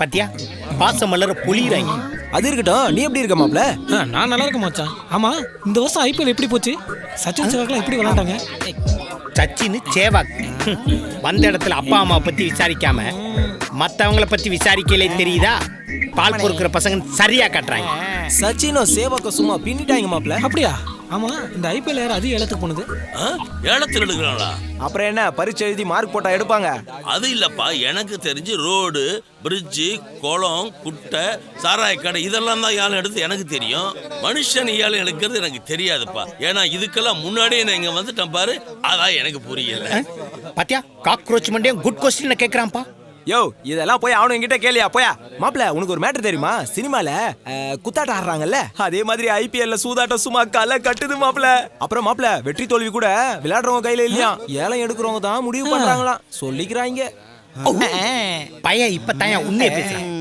பாத்தியா பாசம் மலர பொழியிறாங்க. அது இருக்கட்டும், நீ எப்படி இருக்க மாப்ள? நான் நல்லா இருக்க மச்சான். ஆமா, இந்த வருஷம் ஐபிஎல் எப்படி போச்சு? சச்சின் சேவாக்லாம் எப்படி விளையாண்டாங்க? சச்சின் சேவாக் வந்த இடத்துல அப்பா அம்மா பத்தி விசாரிக்காம மத்தவங்கள பத்தி விசாரிக்கலே தெரியுதா? பால் பொறுக்கிற பசங்க சரியா கட்டுறாங்க. சச்சினும் சேவாக்க சும்மா பின்னிட்டாங்க மாப்ள. அப்படியா? ஆமா, இந்த ஐபிஎல் யார் அதிக ஏலத்துக்கு போனது? ஏலத்தில் எடுக்கிறாங்களா? அப்புறம் என்ன, பரீட்சை எழுதி மார்க் போட்டா எடுப்பாங்க? அது இல்லப்பா, எனக்கு தெரிஞ்சு ரோடு, பிரிட்ஜு, குளம், குட்டை, சாராய கடை இதெல்லாம் தான் ஏலம் எடுத்து எனக்கு தெரியும். மனுஷன் ஏலம் எடுக்கிறது எனக்கு தெரியாதுப்பா. ஏன்னா இதுக்கெல்லாம் முன்னாடியே நான் இங்க வந்துட்டேன் பாரு, அதான் எனக்கு புரியல. பாத்தியா காக்ரோச் மண்டே குட் கொஸ்டின் கேக்குறான்ப்பா. யோ, இதெல்லாம் போய் அவனு என்கிட்ட கேளியா போயா. மாப்ள, உனக்கு ஒரு மேட்டர் தெரியுமா? சினிமால குத்தாட்டம் ஆடுறாங்கல்ல, அதே மாதிரி ஐபிஎல்ல சூதாட்டம் சும்மா கலை கட்டுது மாப்ள. அப்புறம் மாப்ள, வெற்றி தோல்வி கூட விளையாடுறவங்க கையில இல்லையா, ஏலம் எடுக்கிறவங்க தான் முடிவு பண்றாங்களாம் சொல்லிக்கிறாங்க. பையன் இப்ப தான் உண்மையை பேசுறான்.